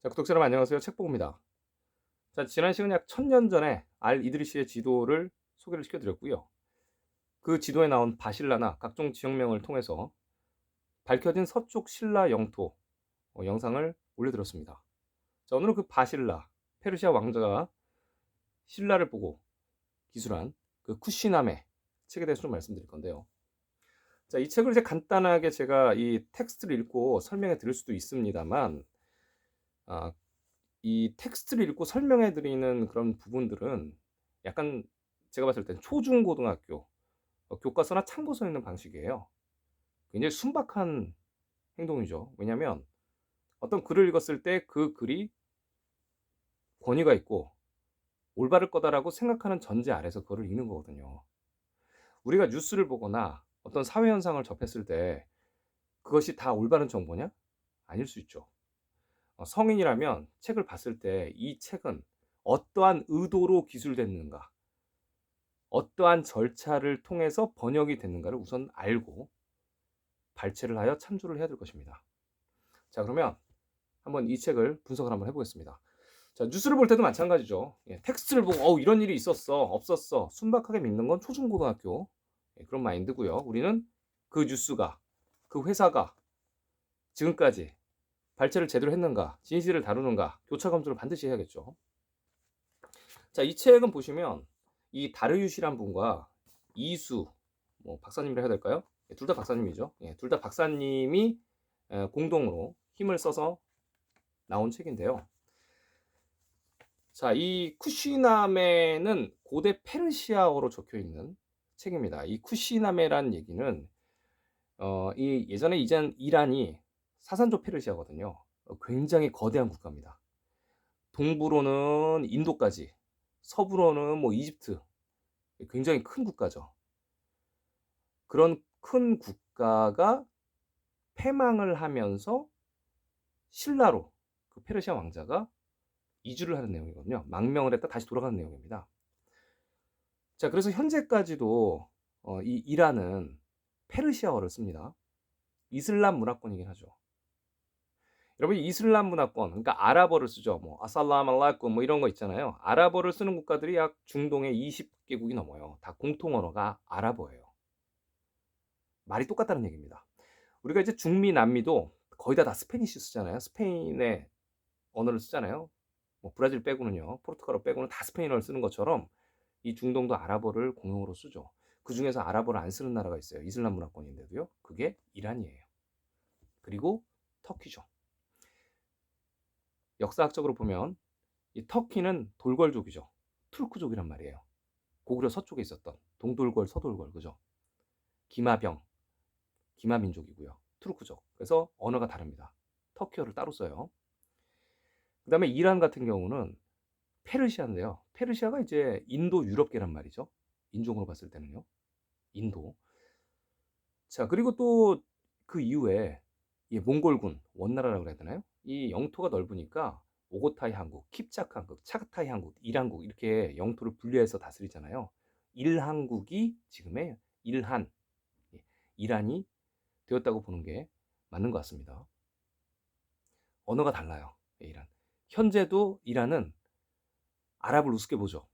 자, 구독자 여러분 안녕하세요. 책보입니다. 자, 지난 시간 약 1000년 전에 알 이드리시의 지도를 소개를 시켜드렸고요. 그 지도에 나온 바실라나 각종 지역명을 통해서 밝혀진 서쪽 신라 영토 영상을 올려드렸습니다. 자, 오늘은 그 바실라, 페르시아 왕자가 신라를 보고 기술한 그 쿠시나메 책에 대해서 좀 말씀드릴 건데요. 자, 이 책을 이제 간단하게 제가 이 텍스트를 읽고 설명해 드릴 수도 있습니다만, 아, 이 텍스트를 읽고 설명해 드리는 그런 부분들은 약간 제가 봤을 땐 초중고등학교 교과서나 참고서 읽는 방식이에요. 굉장히 순박한 행동이죠. 왜냐하면 어떤 글을 읽었을 때 그 글이 권위가 있고 올바를 거다라고 생각하는 전제 아래서 그거를 읽는 거거든요. 우리가 뉴스를 보거나 어떤 사회 현상을 접했을 때 그것이 다 올바른 정보냐? 아닐 수 있죠. 성인이라면 책을 봤을 때 이 책은 어떠한 의도로 기술됐는가, 어떠한 절차를 통해서 번역이 됐는가를 우선 알고 발췌를 하여 참조를 해야 될 것입니다. 자, 그러면 한번 이 책을 분석을 한번 해보겠습니다. 자, 뉴스를 볼 때도 마찬가지죠. 텍스트를 보고 이런 일이 있었어, 없었어, 순박하게 믿는 건 초중고등학교 그런 마인드고요. 우리는 그 뉴스가, 그 회사가 지금까지 발췌를 제대로 했는가, 진실을 다루는가, 교차 검토를 반드시 해야겠죠. 자, 이 책은 보시면 이 다르유시란 분과 이수 박사님이라 해야 될까요? 둘 다 박사님이죠. 둘 다 박사님이 공동으로 힘을 써서 나온 책인데요. 자, 이 쿠시나메는 고대 페르시아어로 적혀 있는 책입니다. 이 쿠시나메란 얘기는 이 예전에 이란이 사산조 페르시아거든요. 굉장히 거대한 국가입니다. 동부로는 인도까지, 서부로는 이집트, 굉장히 큰 국가죠. 그런 큰 국가가 패망을 하면서 신라로 그 페르시아 왕자가 이주를 하는 내용이거든요. 망명을 했다 다시 돌아가는 내용입니다. 자, 그래서 현재까지도 이 이란은 페르시아어를 씁니다. 이슬람 문화권이긴 하죠. 여러분, 이슬람 문화권, 그러니까 아랍어를 쓰죠. 아살람 알라이쿰 이런 거 있잖아요. 아랍어를 쓰는 국가들이 약 중동의 20개국이 넘어요. 다 공통 언어가 아랍어예요. 말이 똑같다는 얘기입니다. 우리가 이제 중미, 남미도 거의 다 스페니쉬 쓰잖아요. 스페인의 언어를 쓰잖아요. 브라질 빼고는요, 포르투갈어 빼고는 다 스페인어를 쓰는 것처럼 이 중동도 아랍어를 공용어로 쓰죠. 그 중에서 아랍어를 안 쓰는 나라가 있어요. 이슬람 문화권인데도요. 그게 이란이에요. 그리고 터키죠. 역사학적으로 보면 이 터키는 돌궐족이죠. 투르크족이란 말이에요. 고구려 서쪽에 있었던 동돌궐, 서돌궐, 그죠? 기마병, 기마민족이고요. 투르크족. 그래서 언어가 다릅니다. 터키어를 따로 써요. 그 다음에 이란 같은 경우는 페르시아인데요. 페르시아가 이제 인도 유럽계란 말이죠. 인종으로 봤을 때는요. 인도. 자, 그리고 또 그 이후에 이 몽골군, 원나라라고 해야 되나요? 이 영토가 넓으니까 오고타이 한국, 킵작 한국, 차가타이 한국, 일한국 이렇게 영토를 분리해서 다스리잖아요. 일한국이 지금의 일한, 이란이 되었다고 보는 게 맞는 것 같습니다. 언어가 달라요. 이란. 현재도 이란은 아랍을 우습게 보죠.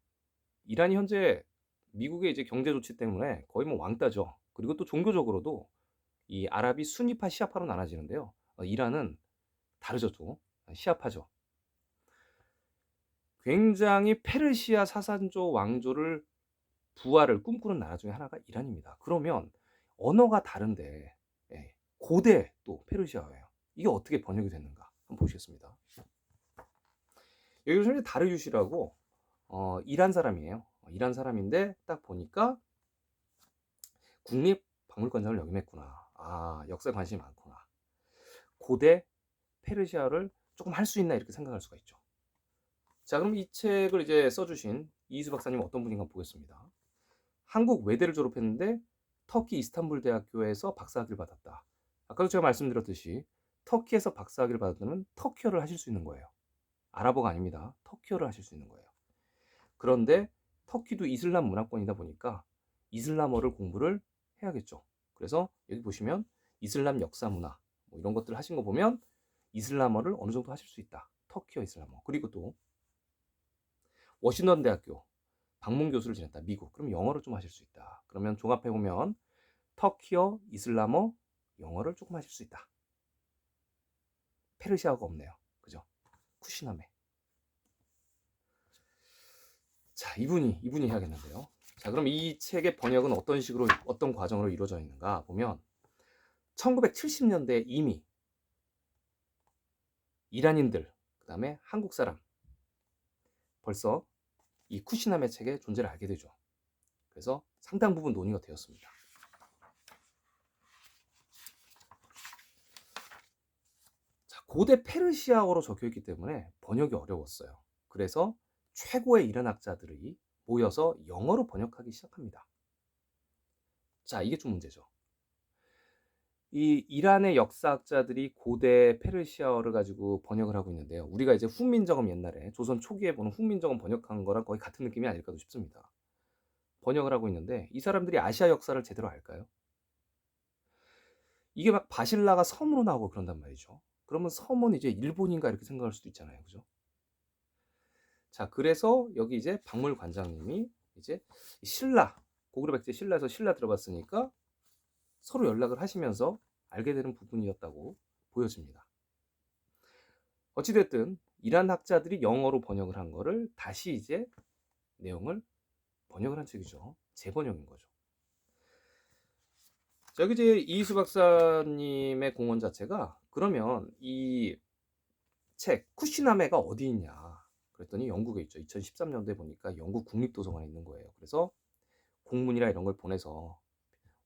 이란이 현재 미국의 이제 경제 조치 때문에 거의 왕따죠. 그리고 또 종교적으로도 이 아랍이 순위파, 시아파로 나눠지는데요. 이란은 다르죠, 또. 시아파죠. 굉장히 페르시아 사산조 왕조를 부활을 꿈꾸는 나라 중에 하나가 이란입니다. 그러면 언어가 다른데 고대 또 페르시아예요. 이게 어떻게 번역이 됐는가 한번 보시겠습니다. 여기 보시면 다르유시라고 이란 사람이에요. 이란 사람인데 딱 보니까 국립박물관장을 역임했구나. 역사에 관심이 많구나. 고대 페르시아를 조금 할 수 있나 이렇게 생각할 수가 있죠. 자, 그럼 이 책을 이제 써주신 이희수 박사님 어떤 분인가 보겠습니다. 한국 외대를 졸업했는데 터키 이스탄불 대학교에서 박사학위를 받았다. 아까도 제가 말씀드렸듯이 터키에서 박사학위를 받으면 터키어를 하실 수 있는 거예요. 아랍어가 아닙니다. 터키어를 하실 수 있는 거예요. 그런데 터키도 이슬람 문화권이다 보니까 이슬람어를 공부를 해야겠죠. 그래서 여기 보시면 이슬람 역사 문화 이런 것들 하신 거 보면 이슬람어를 어느 정도 하실 수 있다. 터키어 이슬람어. 그리고 또 워싱턴 대학교 방문 교수를 지냈다. 미국. 그럼 영어를 좀 하실 수 있다. 그러면 종합해 보면 터키어, 이슬람어, 영어를 조금 하실 수 있다. 페르시아어가 없네요. 그죠? 쿠시나메. 자, 이분이 해야겠는데요. 자, 그럼 이 책의 번역은 어떤 식으로, 어떤 과정으로 이루어져 있는가 보면 1970년대에 이미 이란인들, 그 다음에 한국 사람 벌써 이 쿠시나메 책의 존재를 알게 되죠. 그래서 상당 부분 논의가 되었습니다. 자, 고대 페르시아어로 적혀있기 때문에 번역이 어려웠어요. 그래서 최고의 이란 학자들이 모여서 영어로 번역하기 시작합니다. 자, 이게 좀 문제죠. 이 이란의 역사학자들이 고대 페르시아어를 가지고 번역을 하고 있는데요. 우리가 이제 훈민정음 옛날에 조선 초기에 보는 훈민정음 번역한 거랑 거의 같은 느낌이 아닐까도 싶습니다. 번역을 하고 있는데 이 사람들이 아시아 역사를 제대로 알까요? 이게 막 바실라가 섬으로 나오고 그런단 말이죠. 그러면 섬은 이제 일본인가 이렇게 생각할 수도 있잖아요. 그죠? 자, 그래서 여기 이제 박물관장님이 이제 신라, 고구려 백제 신라에서 신라 들어봤으니까 서로 연락을 하시면서 알게 되는 부분이었다고 보여집니다. 어찌됐든 이란 학자들이 영어로 번역을 한 거를 다시 이제 내용을 번역을 한 책이죠. 재번역인 거죠. 자, 여기 이제 이희수 박사님의 공헌 자체가 그러면 이 책 쿠시나메가 어디 있냐 그랬더니 영국에 있죠. 2013년도에 보니까 영국 국립도서관에 있는 거예요. 그래서 공문이나 이런 걸 보내서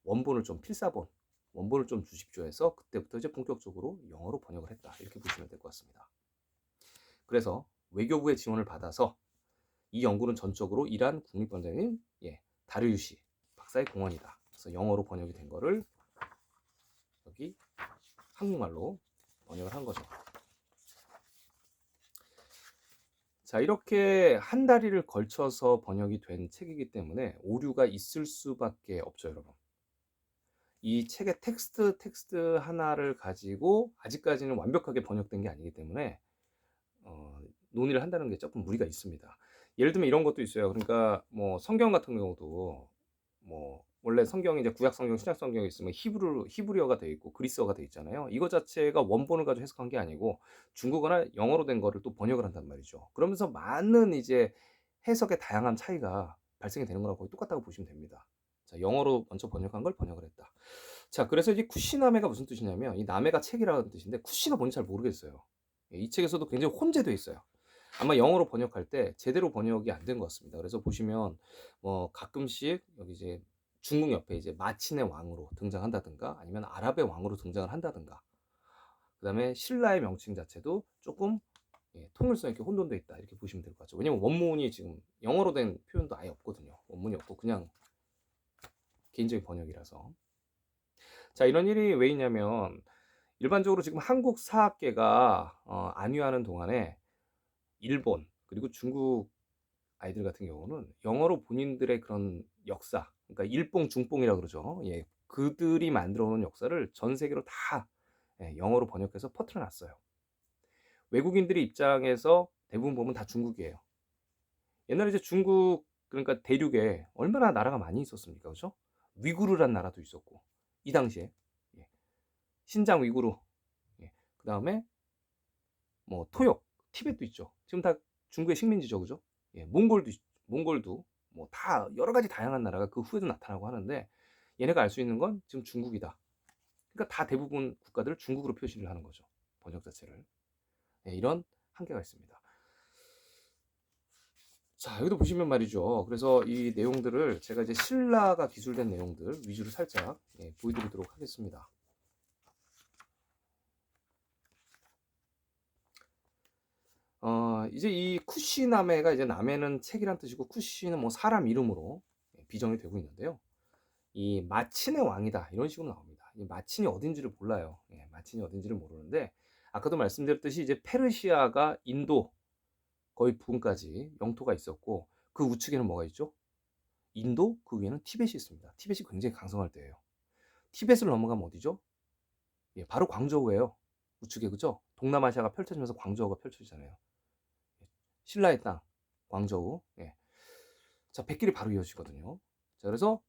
원본을 좀 필사본 원본을 좀 주십시오 해서 그때부터 이제 본격적으로 영어로 번역을 했다. 이렇게 보시면 될 것 같습니다. 그래서 외교부의 지원을 받아서 이 연구는 전적으로 이란 국립원장인 다르유시 박사의 공헌이다. 그래서 영어로 번역이 된 거를 여기 한국말로 번역을 한 거죠. 자, 이렇게 한 다리를 걸쳐서 번역이 된 책이기 때문에 오류가 있을 수밖에 없죠, 여러분. 이 책의 텍스트 하나를 가지고 아직까지는 완벽하게 번역된 게 아니기 때문에 논의를 한다는 게 조금 무리가 있습니다. 예를 들면 이런 것도 있어요. 그러니까 뭐 성경 같은 경우도 뭐 원래 성경이 이제 구약 성경, 신약 성경이 있으면 히브리어가 돼 있고 그리스어가 돼 있잖아요. 이거 자체가 원본을 가지고 해석한 게 아니고 중국어나 영어로 된 거를 또 번역을 한단 말이죠. 그러면서 많은 이제 해석의 다양한 차이가 발생이 되는 거랑 거의 똑같다고 보시면 됩니다. 자, 영어로 먼저 번역한 걸 번역을 했다. 자, 그래서 이제 쿠시나메가 무슨 뜻이냐면 이 나메가 책이라는 뜻인데 쿠시가 뭔지 잘 모르겠어요. 이 책에서도 굉장히 혼재되어 있어요. 아마 영어로 번역할 때 제대로 번역이 안 된 것 같습니다. 그래서 보시면 뭐 가끔씩 여기 이제 중국 옆에 이제 마친의 왕으로 등장한다든가 아니면 아랍의 왕으로 등장을 한다든가 그다음에 신라의 명칭 자체도 조금 통일성 있게 혼돈되어 있다 이렇게 보시면 될 것 같죠. 왜냐면 원문이 지금 영어로 된 표현도 아예 없거든요. 원문이 없고 그냥 개인적인 번역이라서. 자, 이런 일이 왜 있냐면 일반적으로 지금 한국 사학계가 안위하는 동안에 일본 그리고 중국 아이들 같은 경우는 영어로 본인들의 그런 역사, 그러니까 일뽕 중뽕이라고 그러죠. 그들이 만들어 놓은 역사를 전 세계로 다 영어로 번역해서 퍼뜨려 놨어요. 외국인들의 입장에서 대부분 보면 다 중국이에요. 옛날에 이제 중국 그러니까 대륙에 얼마나 나라가 많이 있었습니까? 그죠? 위구르란 나라도 있었고 이 당시에 신장 위구르, 그 다음에 뭐 토욕, 티벳도 있죠. 지금 다 중국의 식민지죠, 그죠? 몽골도 뭐 다 여러 가지 다양한 나라가 그 후에도 나타나고 하는데 얘네가 알 수 있는 건 지금 중국이다. 그러니까 다 대부분 국가들을 중국으로 표시를 하는 거죠. 번역 자체를. 이런 한계가 있습니다. 자, 여기도 보시면 말이죠. 그래서 이 내용들을 제가 이제 신라가 기술된 내용들 위주로 살짝 보여드리도록 하겠습니다. 이제 이 쿠시나메가 이제 나메는 책이란 뜻이고 쿠시는 뭐 사람 이름으로 비정이 되고 있는데요. 이 마친의 왕이다 이런 식으로 나옵니다. 이 마친이 어딘지를 몰라요. 마친이 어딘지를 모르는데 아까도 말씀드렸듯이 이제 페르시아가 인도 거의 부근까지 영토가 있었고 그 우측에는 뭐가 있죠? 인도 그 위에는 티벳이 있습니다. 티벳이 굉장히 강성할 때예요. 티벳을 넘어가면 어디죠? 바로 광저우예요. 우측에 그죠? 동남아시아가 펼쳐지면서 광저우가 펼쳐지잖아요. 신라의 땅, 광저우. 예. 자, 백길이 바로 이어지거든요. 자, 그래서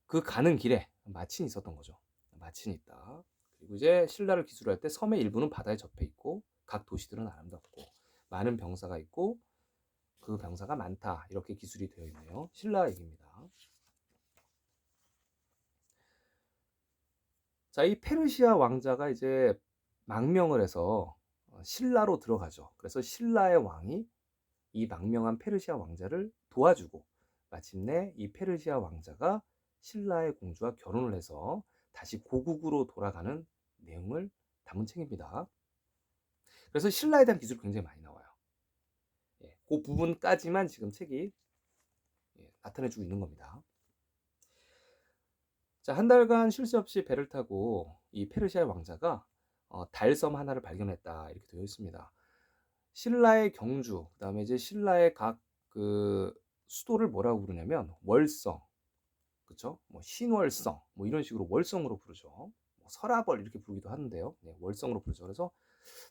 그 가는 길에 마친이 있었던 거죠. 마친이 있다. 그리고 이제 신라를 기술할 때 섬의 일부는 바다에 접해 있고 각 도시들은 아름답고 많은 병사가 있고 그 병사가 많다. 이렇게 기술이 되어 있네요. 신라 얘기입니다. 자, 이 페르시아 왕자가 이제 망명을 해서 신라로 들어가죠. 그래서 신라의 왕이 이 망명한 페르시아 왕자를 도와주고 마침내 이 페르시아 왕자가 신라의 공주와 결혼을 해서 다시 고국으로 돌아가는 내용을 담은 책입니다. 그래서 신라에 대한 기술이 굉장히 많이 나와요. 예, 그 부분까지만 지금 책이 나타내주고 있는 겁니다. 자, 한 달간 쉴 새 없이 배를 타고 이 페르시아 왕자가 달섬 하나를 발견했다 이렇게 되어 있습니다. 신라의 경주, 그다음에 이제 신라의 각 그 수도를 뭐라고 부르냐면 월성, 그렇죠? 뭐 신월성, 뭐 이런 식으로 월성으로 부르죠. 뭐 설아벌 이렇게 부르기도 하는데요. 네, 월성으로 부르죠. 그래서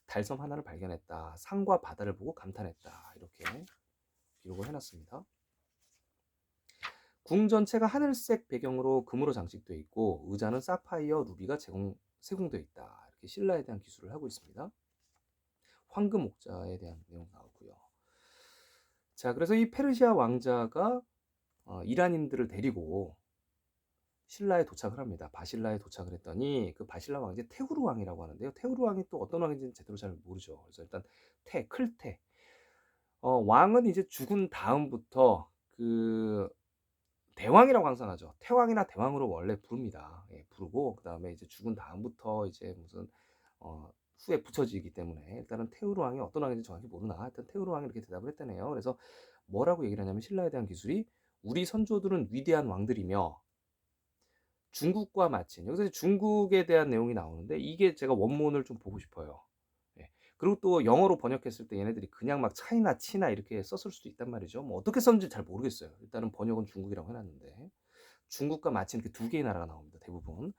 달섬 하나를 발견했다. 산과 바다를 보고 감탄했다. 이렇게 기록을 해놨습니다. 궁 전체가 하늘색 배경으로 금으로 장식되어 있고 의자는 사파이어 루비가 세공되어 있다. 이렇게 신라에 대한 기술을 하고 있습니다. 황금 옥자에 대한 내용 나오고요. 자, 그래서 이 페르시아 왕자가 이란인들을 데리고 신라에 도착을 합니다. 바실라에 도착을 했더니 그 바실라 왕이 테우르 왕이라고 하는데요. 테우르 왕이 또 어떤 왕인지는 제대로 잘 모르죠. 그래서 일단 클테. 왕은 이제 죽은 다음부터 그 대왕이라고 항상 하죠. 태왕이나 대왕으로 원래 부릅니다. 예, 부르고 그다음에 이제 죽은 다음부터 이제 무슨 후에 붙여지기 때문에 일단은 테우르 왕이 어떤 왕인지 정확히 모르나 일단 테우르 왕이 이렇게 대답을 했다네요. 그래서 뭐라고 얘기를 하냐면 신라에 대한 기술이 우리 선조들은 위대한 왕들이며 중국과 마친 여기서 중국에 대한 내용이 나오는데 이게 제가 원문을 좀 보고 싶어요. 예. 그리고 또 영어로 번역했을 때 얘네들이 그냥 막 차이나 치나 이렇게 썼을 수도 있단 말이죠. 뭐 어떻게 썼는지 잘 모르겠어요. 일단은 번역은 중국이라고 해놨는데 중국과 마친 이렇게 두 개의 나라가 나옵니다. 대부분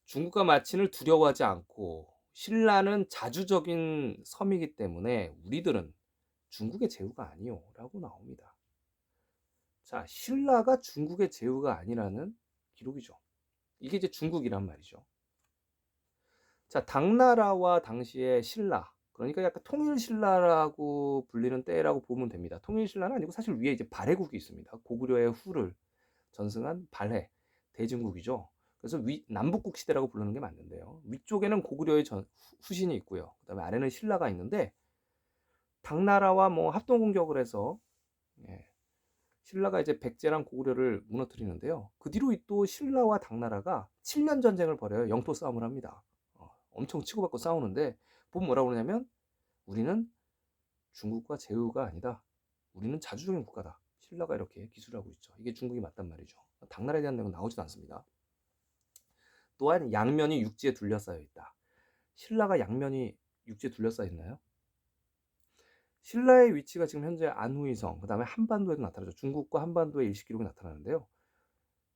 중국과 마친을 두려워하지 않고 신라는 자주적인 섬이기 때문에 우리들은 중국의 제후가 아니요라고 나옵니다. 자, 신라가 중국의 제후가 아니라는 기록이죠. 이게 이제 중국이란 말이죠. 자, 당나라와 당시의 신라, 그러니까 약간 통일신라라고 불리는 때라고 보면 됩니다. 통일신라는 아니고 사실 위에 이제 발해국이 있습니다. 고구려의 후를 전승한 발해, 대진국이죠. 그래서 남북국 시대라고 부르는 게 맞는데요. 위쪽에는 고구려의 후신이 있고요. 그 다음에 아래는 신라가 있는데 당나라와 뭐 합동 공격을 해서 예, 신라가 이제 백제랑 고구려를 무너뜨리는데요. 그 뒤로 또 신라와 당나라가 7년 전쟁을 벌여요. 영토 싸움을 합니다. 엄청 치고받고 싸우는데 보면 뭐라고 그러냐면 우리는 중국과 제후가 아니다. 우리는 자주적인 국가다. 신라가 이렇게 기술하고 있죠. 이게 중국이 맞단 말이죠. 당나라에 대한 내용은 나오지도 않습니다. 또한 양면이 육지에 둘러싸여 있다. 신라가 양면이 육지에 둘러싸여 있나요? 신라의 위치가 지금 현재 안후이성, 그 다음에 한반도에도 나타나죠. 중국과 한반도의 일시 기록이 나타나는데요.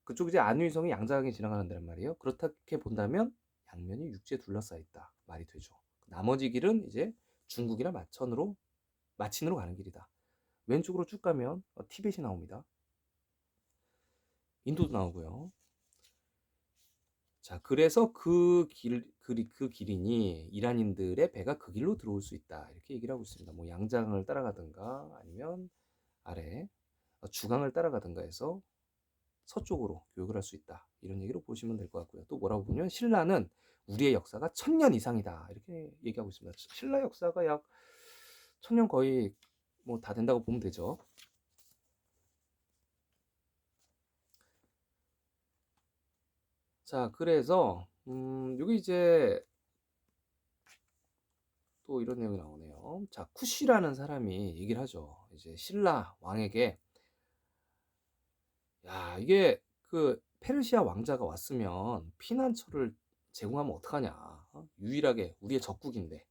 그쪽 이제 안후이성이 양자강이 지나가는단 말이에요. 그렇게 본다면 양면이 육지에 둘러싸여 있다. 말이 되죠. 나머지 길은 이제 중국이나 마친으로 가는 길이다. 왼쪽으로 쭉 가면 티벳이 나옵니다. 인도도 나오고요. 자, 그래서 그 길이니 이란인들의 배가 그 길로 들어올 수 있다. 이렇게 얘기를 하고 있습니다. 뭐 양자강을 따라가든가 아니면 아래 주강을 따라가든가 해서 서쪽으로 교육을 할 수 있다. 이런 얘기로 보시면 될 것 같고요. 또 뭐라고 보면 신라는 우리의 역사가 1000년 이상이다. 이렇게 얘기하고 있습니다. 신라 역사가 약 1000년 거의 뭐 다 된다고 보면 되죠. 자, 그래서 여기 이제 또 이런 내용이 나오네요. 자, 쿠시라는 사람이 얘기를 하죠. 이제 신라 왕에게 야, 이게 그 페르시아 왕자가 왔으면 피난처를 제공하면 어떡하냐. 유일하게 우리의 적국인데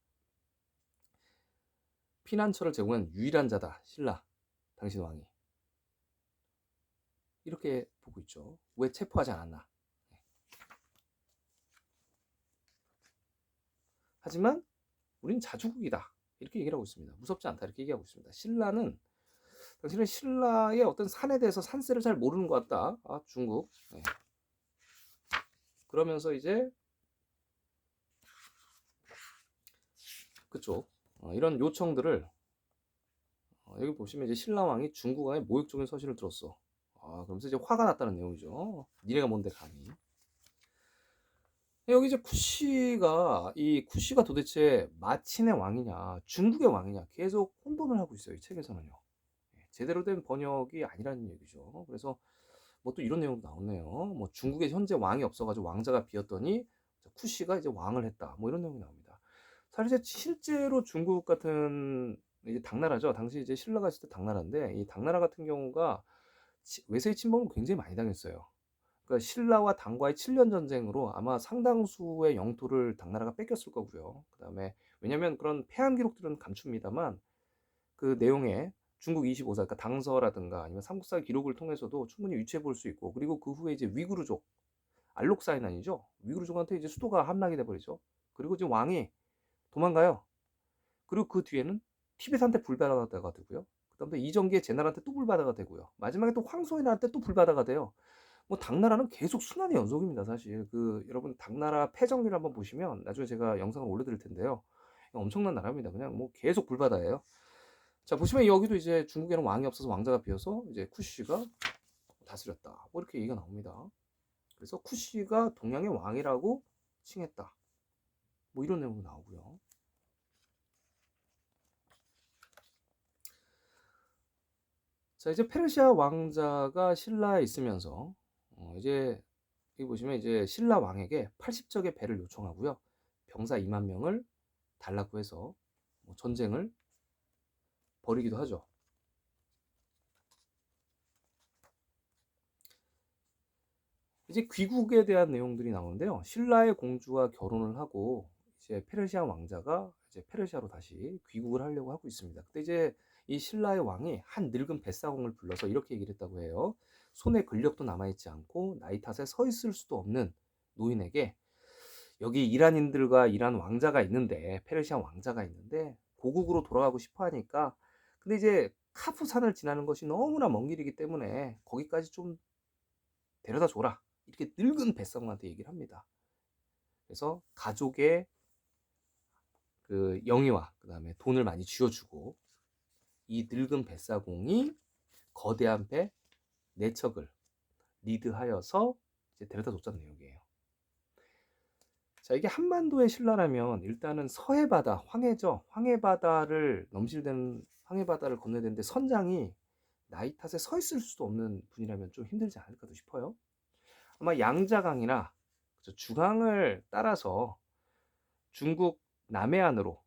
피난처를 제공한 유일한 자다. 신라 당신 왕이. 이렇게 보고 있죠. 왜 체포하지 않았나. 하지만 우린 자주국이다. 이렇게 얘기를 하고 있습니다. 무섭지 않다. 이렇게 얘기하고 있습니다. 신라는 당신은 신라의 어떤 산에 대해서 산세를 잘 모르는 것 같다. 아, 중국. 네. 그러면서 이제 그쪽 이런 요청들을 여기 보시면 이제 신라왕이 중국왕의 모욕적인 서신을 들었어. 그러면서 이제 화가 났다는 내용이죠. 니네가 뭔데 감히. 여기 이제 이 쿠시가 도대체 마친의 왕이냐, 중국의 왕이냐 계속 혼돈을 하고 있어요. 이 책에서는요. 제대로 된 번역이 아니라는 얘기죠. 그래서 뭐 또 이런 내용도 나오네요. 뭐 중국에 현재 왕이 없어가지고 왕자가 비었더니 쿠시가 이제 왕을 했다. 뭐 이런 내용이 나옵니다. 사실 실제로 중국 같은 이제 당나라죠. 당시 이제 신라가 있을 때 당나라인데 이 당나라 같은 경우가 외세의 침범을 굉장히 많이 당했어요. 그러니까 신라와 당과의 7년 전쟁으로 아마 상당수의 영토를 당나라가 뺏겼을 거고요. 그다음에 왜냐면 그런 패한 기록들은 감춥니다만 그 내용에 중국 25사, 그러니까 당서라든가 아니면 삼국사 기록을 통해서도 충분히 유추해 볼 수 있고, 그리고 그 후에 이제 위구르족, 알록사이난이죠. 위구르족한테 이제 수도가 함락이 돼 버리죠. 그리고 이제 왕이 도망가요. 그리고 그 뒤에는 티베트한테 불바다가 되고요. 그다음에 이정기의 제나라한테 또 불바다가 되고요. 마지막에 또 황소인한테 또 불바다가 돼요. 뭐 당나라는 계속 순환의 연속입니다. 사실 여러분 당나라 패정리를 한번 보시면 나중에 제가 영상을 올려드릴 텐데요. 엄청난 나라입니다. 그냥 뭐 계속 불바다예요. 자, 보시면 여기도 이제 중국에는 왕이 없어서 왕자가 비어서 이제 쿠시가 다스렸다. 뭐 이렇게 얘기가 나옵니다. 그래서 쿠시가 동양의 왕이라고 칭했다. 뭐 이런 내용도 나오고요. 자, 이제 페르시아 왕자가 신라에 있으면서 이제 여기 보시면 이제 신라 왕에게 80척의 배를 요청하고요. 병사 2만 명을 달라고 해서 뭐 전쟁을 벌이기도 하죠. 이제 귀국에 대한 내용들이 나오는데요. 신라의 공주와 결혼을 하고 이제 페르시아 왕자가 이제 페르시아로 다시 귀국을 하려고 하고 있습니다. 그때 이제 이 신라의 왕이 한 늙은 뱃사공을 불러서 이렇게 얘기를 했다고 해요. 손에 근력도 남아있지 않고 나이 탓에 서 있을 수도 없는 노인에게 여기 이란인들과 이란 왕자가 있는데 페르시아 왕자가 있는데 고국으로 돌아가고 싶어 하니까 근데 이제 카프산을 지나는 것이 너무나 먼 길이기 때문에 거기까지 좀 데려다 줘라. 이렇게 늙은 뱃사공한테 얘기를 합니다. 그래서 가족의 그 영위와 그다음에 돈을 많이 쥐어주고 이 늙은 뱃사공이 거대한 배 4척을 리드하여서 이제 데려다 줬다는 내용이에요. 자, 이게 한반도의 신라라면 일단은 서해바다, 황해죠. 황해바다를 황해바다를 건너야 되는데 선장이 나이 탓에 서 있을 수도 없는 분이라면 좀 힘들지 않을까 싶어요. 아마 양자강이나 중앙을 따라서 중국 남해안으로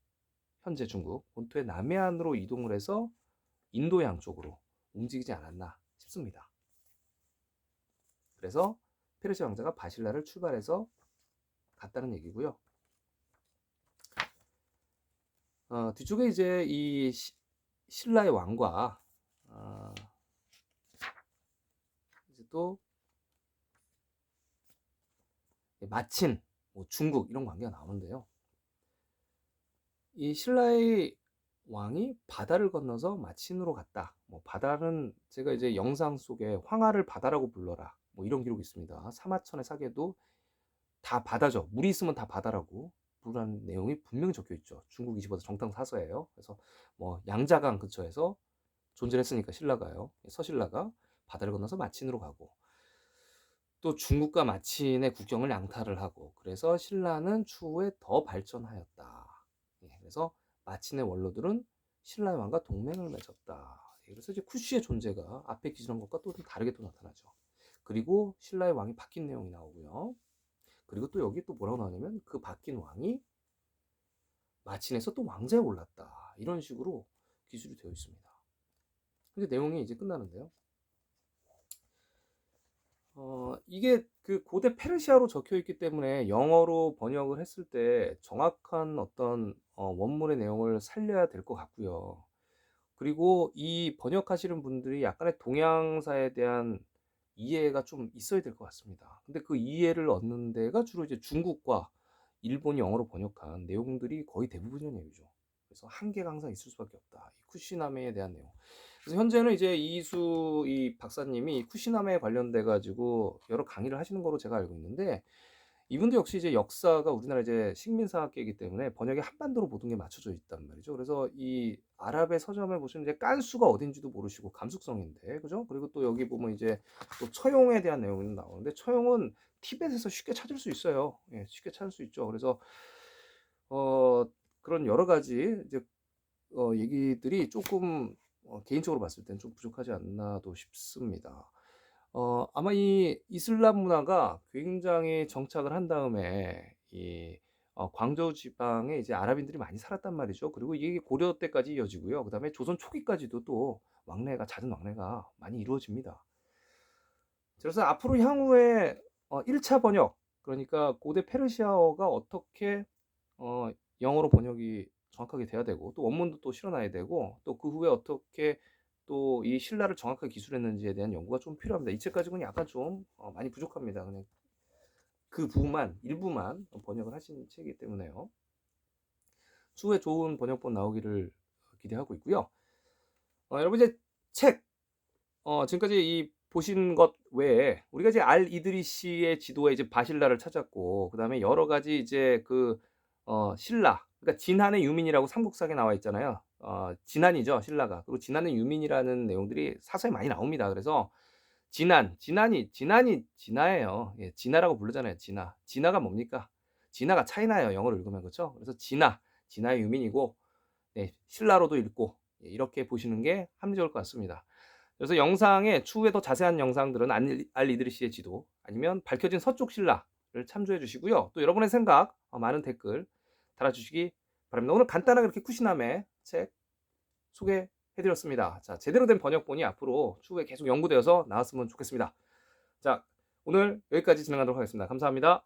현재 중국 본토의 남해안으로 이동을 해서 인도양 쪽으로 움직이지 않았나 싶습니다. 그래서 페르시아 왕자가 바실라를 출발해서 갔다는 얘기고요. 뒤쪽에 이제 이 신라의 왕과 이제 또 마친, 뭐 중국 이런 관계가 나오는데요. 이 신라의 왕이 바다를 건너서 마친으로 갔다. 뭐 바다는 제가 이제 영상 속에 황하를 바다라고 불러라. 뭐 이런 기록이 있습니다. 사마천의 사계도 다 바다죠. 물이 있으면 다 바다라고 부르는 내용이 분명히 적혀 있죠. 중국 25서 정탕 사서예요. 그래서 뭐 양자강 근처에서 존재를 했으니까 신라가요. 서신라가 바다를 건너서 마친으로 가고 또 중국과 마친의 국경을 양탈을 하고 그래서 신라는 추후에 더 발전하였다. 그래서 마친의 원로들은 신라 왕과 동맹을 맺었다. 그래서 이제 쿠시의 존재가 앞에 기술한 것과 또 다르게 또 나타나죠. 그리고 신라의 왕이 바뀐 내용이 나오고요. 그리고 또 여기 또 뭐라고 나오냐면 그 바뀐 왕이 마친에서 또 왕자에 올랐다. 이런 식으로 기술이 되어 있습니다. 근데 내용이 이제 끝나는데요. 이게 그 고대 페르시아로 적혀 있기 때문에 영어로 번역을 했을 때 정확한 어떤 원문의 내용을 살려야 될 것 같고요. 그리고 이 번역하시는 분들이 약간의 동양사에 대한 이해가 좀 있어야 될 것 같습니다. 근데 그 이해를 얻는 데가 주로 이제 중국과 일본이 영어로 번역한 내용들이 거의 대부분이라는 얘기죠. 그래서 한계가 항상 있을 수밖에 없다. 이 쿠시나메에 대한 내용. 그래서 현재는 이제 이수 이 박사님이 쿠시나메에 관련돼 가지고 여러 강의를 하시는 거로 제가 알고 있는데, 이분도 역시 이제 역사가 우리나라 이제 식민사학계이기 때문에 번역이 한반도로 모든 게 맞춰져 있단 말이죠. 그래서 이 아랍의 서점을 보시면 이제 깐수가 어딘지도 모르시고 감숙성인데, 그죠? 그리고 또 여기 보면 이제 또 처용에 대한 내용이 나오는데, 처용은 티벳에서 쉽게 찾을 수 있어요. 예, 쉽게 찾을 수 있죠. 그래서 어 그런 여러 가지 이제 얘기들이 조금 개인적으로 봤을 땐 좀 부족하지 않나도 싶습니다. 아마 이 이슬람 문화가 굉장히 정착을 한 다음에 이 광저우 지방에 이제 아랍인들이 많이 살았단 말이죠. 그리고 이게 고려 때까지 이어지고요. 그다음에 조선 초기까지도 또 왕래가 잦은 왕래가 많이 이루어집니다. 그래서 앞으로 향후에 1차 번역, 그러니까 고대 페르시아어가 어떻게 어 영어로 번역이 정확하게 돼야 되고, 또 원문도 또 실어놔야 되고, 또 그 후에 어떻게 또 이 신라를 정확하게 기술했는지에 대한 연구가 좀 필요합니다. 이 책 가지고는 약간 좀 많이 부족합니다. 그냥 그 부분만 일부만 번역을 하신 책이기 때문에요. 추후에 좋은 번역본 나오기를 기대하고 있고요. 여러분 이제 책 지금까지 이 보신 것 외에 우리가 이제 알 이드리시의 지도에 이제 바실라를 찾았고, 그다음에 여러 가지 이제 그 신라, 그러니까 진한의 유민이라고 삼국사에 나와 있잖아요. 진한이죠, 신라가. 그리고 진한의 유민이라는 내용들이 사서에 많이 나옵니다. 그래서 진한이 진화예요. 예, 진화라고 부르잖아요. 진화가 뭡니까? 진화가 차이나요, 영어로 읽으면. 그렇죠? 그래서 진화의 유민이고, 네, 신라로도 읽고, 예, 이렇게 보시는 게 합리적일 것 같습니다. 그래서 영상에 추후에 더 자세한 영상들은 알 이드리시의 지도, 아니면 밝혀진 서쪽 신라를 참조해 주시고요. 또 여러분의 생각, 많은 댓글 달아주시기 바랍니다. 오늘 간단하게 이렇게 쿠시나메 책 소개해 드렸습니다. 자, 제대로 된 번역본이 앞으로 추후에 계속 연구되어서 나왔으면 좋겠습니다. 자, 오늘 여기까지 진행하도록 하겠습니다. 감사합니다.